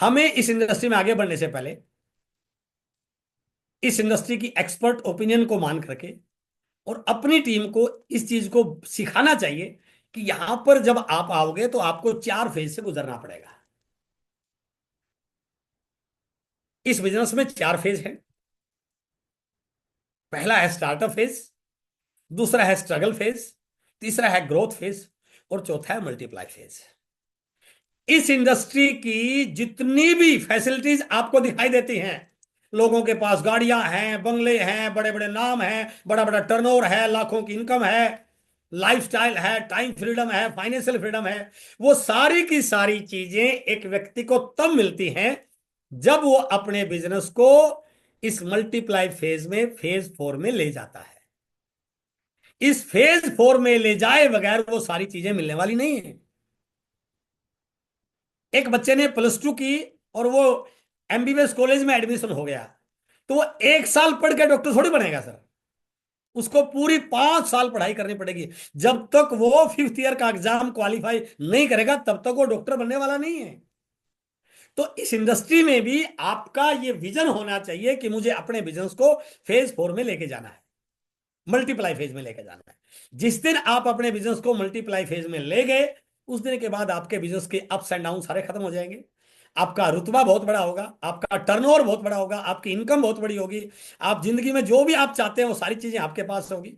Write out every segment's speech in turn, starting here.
हमें इस इंडस्ट्री में आगे बढ़ने से पहले इस इंडस्ट्री की एक्सपर्ट ओपिनियन को मान करके और अपनी टीम को इस चीज को सिखाना चाहिए कि यहां पर जब आप आओगे तो आपको 4 फेज से गुजरना पड़ेगा। इस बिजनेस में 4 फेज है। पहला है स्टार्टअप फेज, दूसरा है स्ट्रगल फेज, तीसरा है ग्रोथ फेज और चौथा है मल्टीप्लाई फेज। इस इंडस्ट्री की जितनी भी फैसिलिटीज आपको दिखाई देती हैं, लोगों के पास गाड़ियां हैं, बंगले हैं, बड़े बड़े नाम हैं, बड़ा बड़ा टर्नओवर है, लाखों की इनकम है, लाइफस्टाइल है, टाइम फ्रीडम है, फाइनेंशियल फ्रीडम है, वो सारी की सारी चीजें एक व्यक्ति को तब मिलती हैं जब वो अपने बिजनेस को इस मल्टीप्लाई फेज में फेज 4 में ले जाता है। इस फेज 4 में ले जाए बगैर वो सारी चीजें मिलने वाली नहीं है। एक बच्चे ने +2 की और वो एमबीबीएस कॉलेज में एडमिशन हो गया, तो वो 1 साल पढ़ के डॉक्टर थोड़ी बनेगा सर। उसको पूरी 5 साल पढ़ाई करनी पड़ेगी। जब तक वो 5th ईयर का एग्जाम क्वालिफाई नहीं करेगा तब तक वो डॉक्टर बनने वाला नहीं है। तो इस इंडस्ट्री में भी आपका ये विजन होना चाहिए कि मुझे अपने बिजनेस को फेज 4 में लेके जाना है, मल्टीप्लाई फेज में लेके जाना है। जिस दिन आप अपने बिजनेस को मल्टीप्लाई फेज में ले गए, उस दिन के बाद आपके बिजनेस के अप्स एंड डाउन सारे खत्म हो जाएंगे। आपका रुतबा बहुत बड़ा होगा, आपका टर्नओवर बहुत बड़ा होगा, आपकी इनकम बहुत बड़ी होगी। आप जिंदगी में जो भी आप चाहते हैं वो सारी चीजें आपके पास होगी।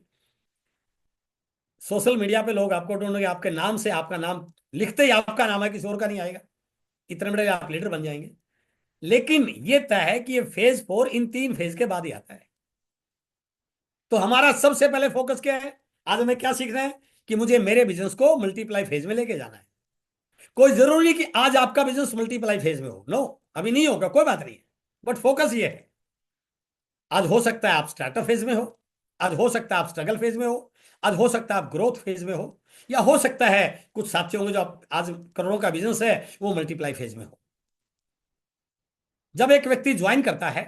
सोशल मीडिया पे लोग आपको ढूंढेंगे, आपके नाम से आपका नाम लिखते ही आपका नाम है, किसी और का नहीं आएगा। इतने बड़े आप लीडर बन जाएंगे। लेकिन ये तय है कि ये फेज 4 इन 3 फेज के बाद ही आता है। तो हमारा सबसे पहले फोकस क्या है? आज हमें क्या सीखना है कि मुझे मेरे बिजनेस को मल्टीप्लाई फेज में लेके जाना है। कोई जरूरी नहीं कि आज आपका बिजनेस मल्टीप्लाई फेज में हो, नो, अभी नहीं होगा, कोई बात नहीं है। बट फोकस ये है, आज हो सकता है आप स्टार्टअप फेज में हो, आज हो सकता है आप स्ट्रगल फेज में हो, आज हो सकता है आप ग्रोथ फेज में हो, या हो सकता है कुछ साथी होंगे जो आप आज करोड़ों का बिजनेस है वो मल्टीप्लाई फेज में हो। जब एक व्यक्ति ज्वाइन करता है,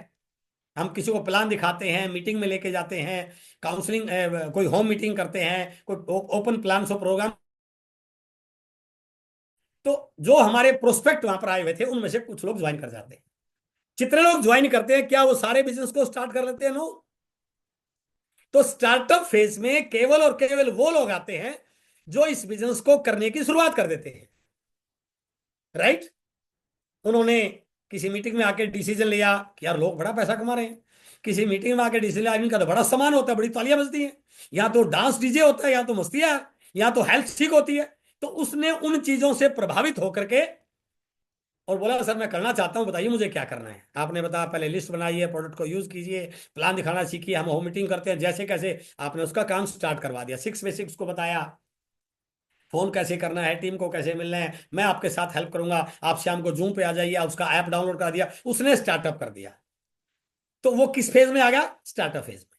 हम किसी को प्लान दिखाते हैं, मीटिंग में लेके जाते हैं, काउंसलिंग, कोई होम मीटिंग करते हैं, कोई ओपन प्लान ऑफ प्रोग्राम, तो जो हमारे प्रोस्पेक्ट वहां पर आए हुए थे उनमें से कुछ लोग ज्वाइन कर जाते हैं। कितने लोग ज्वाइन करते हैं? क्या वो सारे बिजनेस को स्टार्ट कर लेते हैं? नो। तो स्टार्टअप फेज में केवल और केवल वो लोग आते हैं जो इस बिजनेस को करने की शुरुआत कर देते हैं। राइट? उन्होंने किसी मीटिंग में आके डिसीजन लिया कि यार लोग बड़ा पैसा कमा रहे हैं। किसी मीटिंग में आके डिसीजन लिया, इनका तो बड़ा सामान होता है, बड़ी तालियां बजती हैं, या तो डांस डीजे होता है, या तो मस्तियां, या तो हेल्थ ठीक होती है। तो उसने उन चीजों से प्रभावित होकर के और बोला सर मैं करना चाहता हूं, बताइए मुझे क्या करना है। आपने बताया पहले लिस्ट बनाइए, प्रोडक्ट को यूज कीजिए, प्लान दिखाना सीखिए, हम होम मीटिंग करते हैं, जैसे कैसे आपने उसका काम स्टार्ट करवा दिया। 6 बेसिक्स को बताया, फोन कैसे करना है, टीम को कैसे मिलना है, मैं आपके साथ हेल्प करूंगा, आप शाम को जूम पे आ जाइए, उसका ऐप डाउनलोड कर दिया, उसने स्टार्टअप कर दिया। तो वो किस फेज में आ गया? स्टार्टअप फेज में।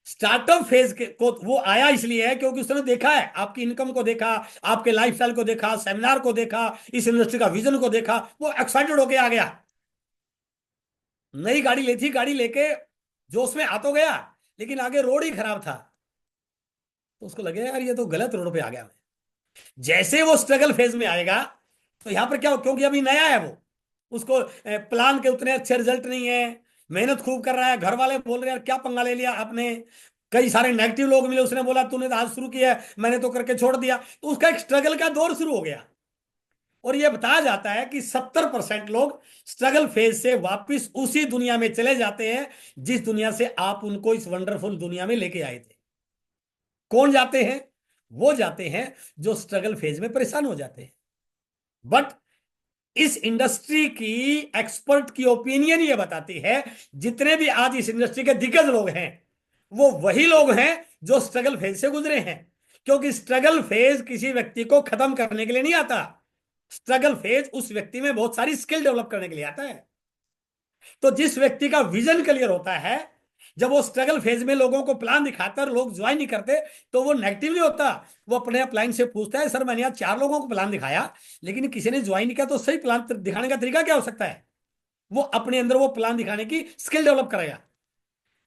स्टार्टअप फेज के को वो आया इसलिए है क्योंकि उसने देखा है, आपकी इनकम को देखा, आपके लाइफस्टाइल को देखा, सेमिनार को देखा, इस इंडस्ट्री का विजन को देखा, वो एक्साइटेड होके आ गया। नई गाड़ी ली थी, गाड़ी लेके जोश में आ तो गया, लेकिन आगे रोड ही खराब था, तो उसको लगे यार ये तो गलत रोड पे आ गया मैं। जैसे वो स्ट्रगल फेज में आएगा तो यहां पर क्या हो, क्योंकि अभी नया है वो, उसको प्लान के उतने अच्छे रिजल्ट नहीं है, मेहनत खूब कर रहा है, घर वाले बोल रहे हैं यार क्या पंगा ले लिया आपने, कई सारे नेगेटिव लोग मिले, उसने बोला तूने तो आज शुरू किया है, मैंने तो करके छोड़ दिया, तो उसका एक स्ट्रगल का दौर शुरू हो गया। और यह बताया जाता है कि 70% लोग स्ट्रगल फेज से वापस उसी दुनिया में चले जाते हैं जिस दुनिया से आप उनको इस वंडरफुल दुनिया में लेके आए थे। कौन जाते हैं? वो जाते हैं जो स्ट्रगल फेज में परेशान हो जाते हैं। बट इस इंडस्ट्री की एक्सपर्ट की ओपिनियन ये बताती है, जितने भी आज इस इंडस्ट्री के दिग्गज लोग हैं वो वही लोग हैं जो स्ट्रगल फेज से गुजरे हैं। क्योंकि स्ट्रगल फेज किसी व्यक्ति को खत्म करने के लिए नहीं आता, स्ट्रगल फेज उस व्यक्ति में बहुत सारी स्किल डेवलप करने के लिए आता है। तो जिस व्यक्ति का विजन क्लियर होता है, जब वो स्ट्रगल फेज में लोगों को प्लान दिखाता है और लोग ज्वाइन नहीं करते, तो वो नेगेटिव नहीं होता। वो अपने अपलाइन से पूछता है सर मैंने यहाँ 4 लोगों को प्लान दिखाया लेकिन किसी ने ज्वाइन नहीं किया, तो सही प्लान दिखाने का तरीका क्या हो सकता है? वो अपने अंदर वो प्लान दिखाने की स्किल डेवलप करेगा।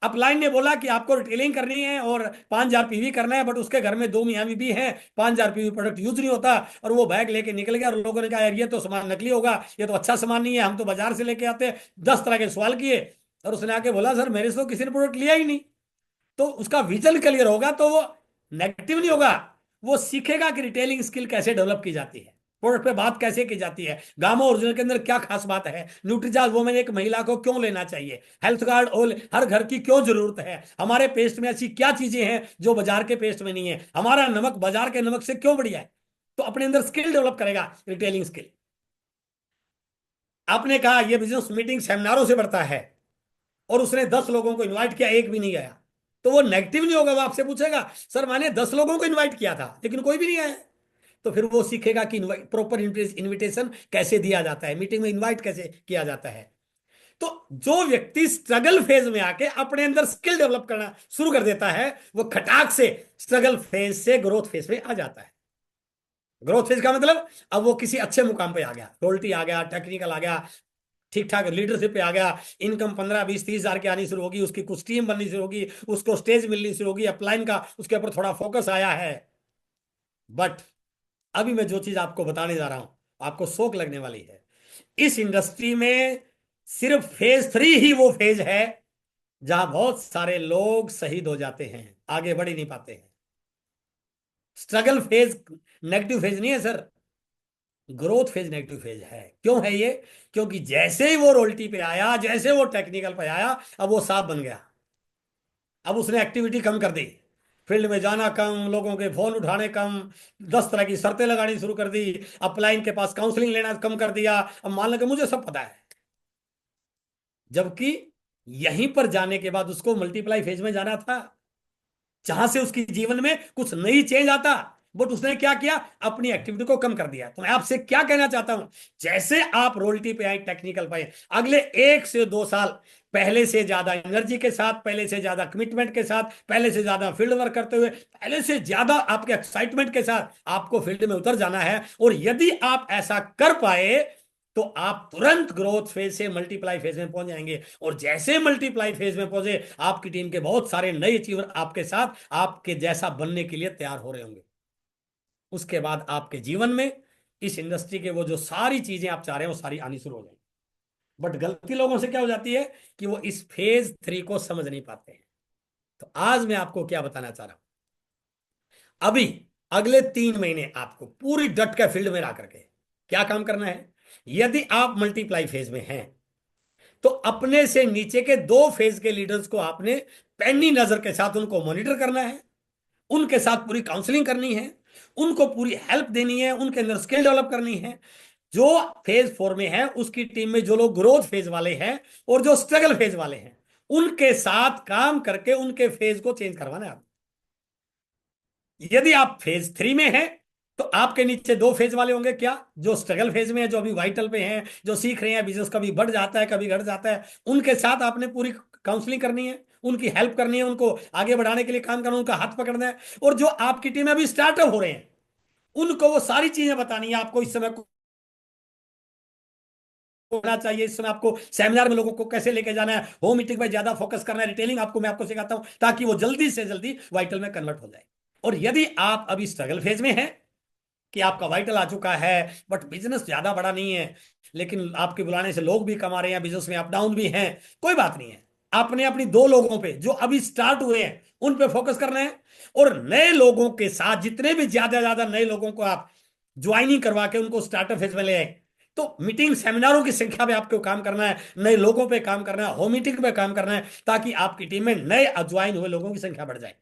अपलाइन ने बोला कि आपको रिटेलिंग करनी है और 5,000 पीवी करना है, बट उसके घर में 2 मियाँ बीवी हैं, 5,000 पीवी प्रोडक्ट यूज नहीं होता, और वो बैग लेके निकल गया। और लोगों ने कहा यार ये तो सामान नकली होगा, ये तो अच्छा सामान नहीं है, हम तो बाजार से लेके आते हैं। 10 तरह के सवाल किए, और उसने आके बोला सर मेरे से तो किसी ने प्रोडक्ट लिया ही नहीं। तो उसका विजन क्लियर होगा तो वो नेगेटिव नहीं होगा, वो सीखेगा कि रिटेलिंग स्किल कैसे डेवलप की जाती है, प्रोडक्ट पे बात कैसे की जाती है, गामा ओरिजिनल के अंदर क्या खास बात है, न्यूट्रीचार्ज वोमेन एक महिला को क्यों लेना चाहिए, हेल्थ गार्ड ऑल हर घर की क्यों जरूरत है, हमारे पेस्ट में ऐसी क्या चीजें हैं जो बाजार के पेस्ट में नहीं है, हमारा नमक बाजार के नमक से क्यों बढ़िया है। तो अपने अंदर स्किल डेवलप करेगा, रिटेलिंग स्किल। आपने कहा यह बिजनेस मीटिंग सेमिनारों से बढ़ता है, और उसने 10 लोगों को इन्वाइट किया, एक भी नहीं आया, तो वो नेगेटिव नहीं होगा, वो आपसे पूछेगा सर मैंने 10 लोगों को इनवाइट किया था लेकिन कोई भी नहीं आया। तो फिर वो सीखेगा कि प्रॉपर इनविटेशन कैसे दिया जाता है, मीटिंग में इनवाइट कैसे किया जाता है। तो जो व्यक्ति स्ट्रगल फेज में आके अपने अंदर स्किल डेवलप करना शुरू कर देता है, वो खटाक से स्ट्रगल फेज से ग्रोथ फेज में आ जाता है। ग्रोथ फेज का मतलब अब वो किसी अच्छे मुकाम पे आ गया, रोल्टी आ गया, टेक्निकल आ गया, ठीक ठाक लीडरशिप पे आ गया, इनकम 15, 20, 30 हजार की आनी शुरू होगी, उसकी कुछ टीम बननी शुरू होगी, उसको स्टेज मिलनी शुरू होगी, अपलाइन का उसके ऊपर थोड़ा फोकस आया है। बट अभी मैं जो चीज आपको बताने जा रहा हूं, आपको शौक लगने वाली है। इस इंडस्ट्री में सिर्फ फेज 3 ही वो फेज है जहां बहुत सारे लोग शहीद हो जाते हैं, आगे बढ़ ही नहीं पाते हैं। स्ट्रगल फेज नेगेटिव फेज नहीं है sir, growth phase negative phase है। क्यों है ये? क्योंकि जैसे ही वो रोल्टी पे आया, जैसे वो टेक्निकल पे आया, अब वो सांप बन गया। अब उसने एक्टिविटी कम कर दी, फील्ड में जाना कम, लोगों के फोन उठाने कम, 10 तरह की शर्तें लगानी शुरू कर दी, अपलाइन के पास काउंसलिंग लेना कम कर दिया। अब मान लो कि मुझे सब पता है, जबकि यहीं पर जाने के बाद उसको मल्टीप्लाई फेज में जाना था, जहां से उसकी जीवन में कुछ नई चेंज आता। बट उसने क्या किया? अपनी एक्टिविटी को कम कर दिया। तो मैं आपसे क्या कहना चाहता हूं, जैसे आप रोल्टी पे आए, टेक्निकल पे आए, अगले 1 से 2 साल पहले से ज्यादा एनर्जी के साथ, पहले से ज्यादा कमिटमेंट के साथ, पहले से ज्यादा फील्ड वर्क करते हुए, पहले से ज्यादा आपके एक्साइटमेंट के साथ आपको फील्ड में उतर जाना है। और यदि आप ऐसा कर पाए तो आप तुरंत ग्रोथ फेज से मल्टीप्लाई फेज में पहुंच जाएंगे। और जैसे मल्टीप्लाई फेज में पहुंचे, आपकी टीम के बहुत सारे नए अचीवर आपके साथ आपके जैसा बनने के लिए तैयार हो रहे होंगे। उसके बाद आपके जीवन में इस इंडस्ट्री के वो जो सारी चीजें आप चाह रहे हैं वो सारी आनी शुरू हो जाएंगी। बट गलती लोगों से क्या हो जाती है कि वो इस फेज 3 को समझ नहीं पाते हैं। तो आज मैं आपको क्या बताना चाह रहा हूं, अभी अगले 3 महीने आपको पूरी डट के फील्ड में रह करके क्या काम करना है। यदि आप मल्टीप्लाई फेज में हैं तो अपने से नीचे के 2 फेज के लीडर्स को आपने पैनी नजर के साथ उनको मॉनिटर करना है, उनके साथ पूरी काउंसलिंग करनी है, उनको पूरी हेल्प देनी है, उनके अंदर स्किल डेवलप करनी है। जो फेज 4 में है उसकी टीम में जो लोग ग्रोथ फेज वाले हैं और जो स्ट्रगल फेज वाले हैं, उनके साथ काम करके उनके फेज को चेंज करवाना है। यदि आप फेज 3 में हैं तो आपके नीचे 2 फेज वाले होंगे, क्या? जो स्ट्रगल फेज में है, जो अभी वाइटल पे हैं, जो सीख रहे हैं, बिजनेस कभी बढ़ जाता है कभी घट जाता है, उनके साथ आपने पूरी काउंसलिंग करनी है, उनकी हेल्प करनी है, उनको आगे बढ़ाने के लिए काम करना है, उनका हाथ पकड़ना है। और जो आपकी टीम में अभी स्टार्टअप हो रहे हैं, उनको वो सारी चीजें बतानी है। आपको इस समय होना चाहिए, इस समय आपको सेमिनार में लोगों को कैसे लेके जाना है, होम मीटिंग पे ज्यादा फोकस करना है, रिटेलिंग आपको मैं आपको सिखाता हूं ताकि वो जल्दी से जल्दी वाइटल में कन्वर्ट हो जाए। और यदि आप अभी स्ट्रगल फेज में हैं कि आपका वाइटल आ चुका है बट बिजनेस ज्यादा बड़ा नहीं है, लेकिन आपके बुलाने से लोग भी कमा रहे हैं, बिजनेस में अप डाउन भी हैं, कोई बात नहीं है। आपने अपनी 2 लोगों पे जो अभी स्टार्ट हुए हैं उन पे फोकस करना है, और नए लोगों के साथ जितने भी ज्यादा ज्यादा नए लोगों को आप ज्वाइनिंग करवा के उनको स्टार्टअप फेज में ले आए। तो मीटिंग सेमिनारों की संख्या पे आपको काम करना है, नए लोगों पे काम करना है, होम मीटिंग पे काम करना है, ताकि आपकी टीम में नए ज्वाइन हुए लोगों की संख्या बढ़ जाए।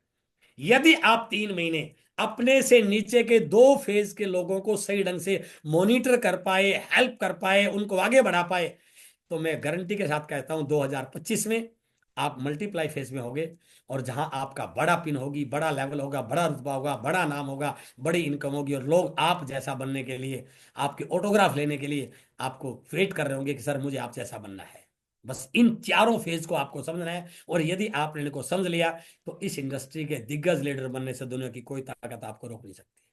यदि आप 3 महीने अपने से नीचे के 2 फेज के लोगों को सही ढंग से मॉनिटर कर पाए, हेल्प कर पाए, उनको आगे बढ़ा पाए, तो मैं गारंटी के साथ कहता हूं 2025 में आप मल्टीप्लाई फेज में होगे। और जहां आपका बड़ा पिन होगी, बड़ा लेवल होगा, बड़ा रुतबा होगा, बड़ा नाम होगा, बड़ी इनकम होगी, और लोग आप जैसा बनने के लिए, आपके ऑटोग्राफ लेने के लिए आपको वेट कर रहे होंगे कि सर मुझे आप जैसा बनना है। बस इन चारों फेज को आपको समझना है। और यदि आपने इनको समझ लिया तो इस इंडस्ट्री के दिग्गज लीडर बनने से दुनिया की कोई ताकत आपको रोक नहीं सकती।